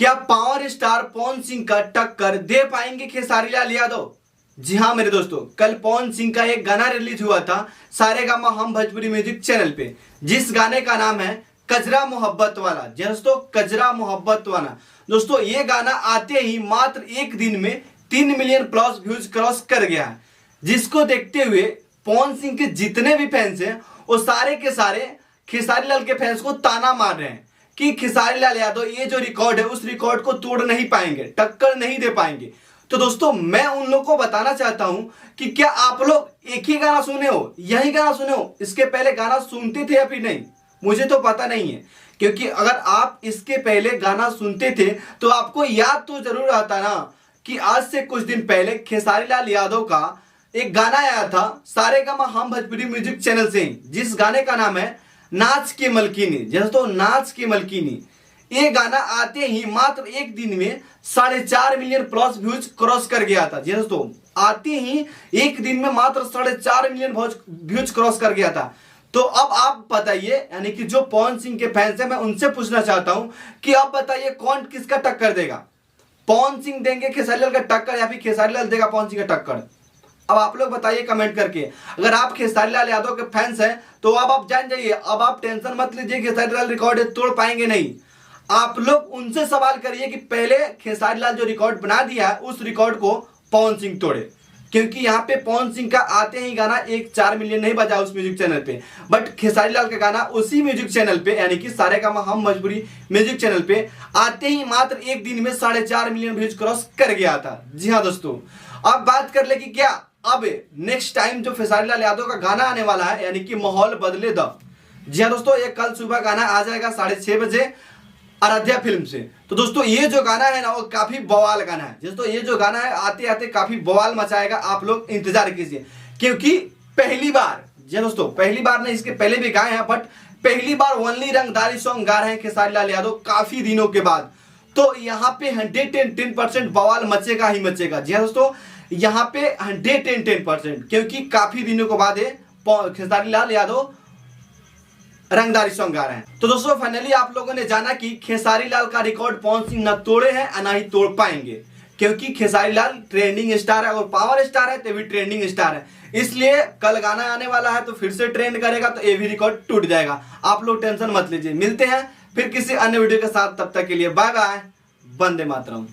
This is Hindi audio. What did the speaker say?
क्या पावर स्टार पवन सिंह का टक्कर दे पाएंगे खेसारी लाल यादव? जी हाँ मेरे दोस्तों, कल पवन सिंह का एक गाना रिलीज हुआ था सारेगामा हम भोजपुरी म्यूजिक चैनल पे, जिस गाने का नाम है कजरा मोहब्बत वाला। जी दोस्तों, कजरा मोहब्बत वाला। दोस्तों ये गाना आते ही मात्र एक दिन में 3 मिलियन प्लस व्यूज क्रॉस कर गया है, जिसको देखते हुए पवन सिंह के जितने भी फैंस हैं वो सारे के सारे खेसारी लाल के फैंस को ताना मार रहे हैं कि खेसारी लाल यादव ये जो रिकॉर्ड है उस रिकॉर्ड को तोड़ नहीं पाएंगे, टक्कर नहीं दे पाएंगे। तो दोस्तों मैं उन लोगों को बताना चाहता हूं कि क्या आप लोग एक ही गाना सुने हो, यही गाना सुने हो, इसके पहले गाना सुनते थे या फिर नहीं? मुझे तो पता नहीं है, क्योंकि अगर आप इसके पहले गाना सुनते थे तो आपको याद तो जरूर आता ना कि आज से कुछ दिन पहले खेसारी लाल यादव का एक गाना आया था सारेगामा हम भोजपुरी म्यूजिक चैनल से, जिस गाने का नाम है नाच के मलकिनी। दोस्तों नाच के मलकिनी, ये गाना आते ही मात्र एक दिन में 4.5 मिलियन प्लस व्यूज क्रॉस कर गया था। जी दोस्तों, आते ही एक दिन में मात्र 4.5 मिलियन व्यूज क्रॉस कर गया था। तो अब आप बताइए, यानी कि जो पवन सिंह के फैंस हैं, मैं उनसे पूछना चाहता हूं कि अब बताइए कौन किसका टक्कर देगा? पवन सिंह देंगे खेसारी लाल का टक्कर या फिर खेसारी लाल देगा पवन सिंह का टक्कर? अब आप लोग बताइए कमेंट करके। अगर आप खेसारी लाल यादव के फैंस हैं तो अब आप जान जाइए, अब आप टेंशन मत लीजिए खेसारी लाल रिकॉर्ड तोड़ पाएंगे नहीं। आप लोग उनसे सवाल करिए कि पहले खेसारी लाल जो रिकॉर्ड बना दिया है उस रिकॉर्ड को पवन सिंह तोड़े, क्योंकि यहाँ पे पवन सिंह का आते ही गाना 4 मिलियन नहीं बजा उस म्यूजिक चैनल पे, बट खेसारी लाल का गाना उसी म्यूजिक चैनल पे यानी कि सारेगामा हम भोजपुरी म्यूजिक चैनल पे आते ही मात्र एक दिन में 4.5 मिलियन व्यूज क्रॉस कर गया था। जी हाँ दोस्तों, अब बात कर ले कि क्या अब नेक्स्ट टाइम जो खेसारी लाल यादव का गाना आने वाला है यानी कि माहौल बदले द। जी हाँ दोस्तों, ये कल सुबह गाना आ जाएगा 6:30 बजे आराध्या फिल्म से। तो दोस्तों ये जो गाना है ना वो काफी बवाल गाना है। दोस्तों ये जो गाना है आते आते काफी बवाल मचाएगा, आप लोग इंतजार कीजिए, क्योंकि पहली बार, जी दोस्तों पहली बार नहीं, इसके पहले भी गाए हैं, बट पहली बार ओनली रंगदारी सॉन्ग गा रहे हैं खेसारी लाल यादव काफी दिनों के बाद। तो यहाँ पे 110% बवाल मचेगा ही मचेगा। जी दोस्तों, यहाँ पे 110%, क्योंकि काफी दिनों के बाद खेसारी लाल यादव रंगदारी सॉन्ग गा रहे हैं। तो दोस्तों फाइनली आप लोगों ने जाना कि खेसारी लाल का रिकॉर्ड पवन सिंह न तोड़े हैं और ना ही तोड़ पाएंगे, क्योंकि खेसारी लाल ट्रेंडिंग स्टार है और पावर स्टार है तो भी ट्रेंडिंग स्टार है, इसलिए कल गाना आने वाला है तो फिर से ट्रेंड करेगा तो ये भी रिकॉर्ड टूट जाएगा। आप लोग टेंशन मत लीजिए, मिलते हैं फिर किसी अन्य वीडियो के साथ, तब तक के लिए बाय बाय, वंदे मातरम।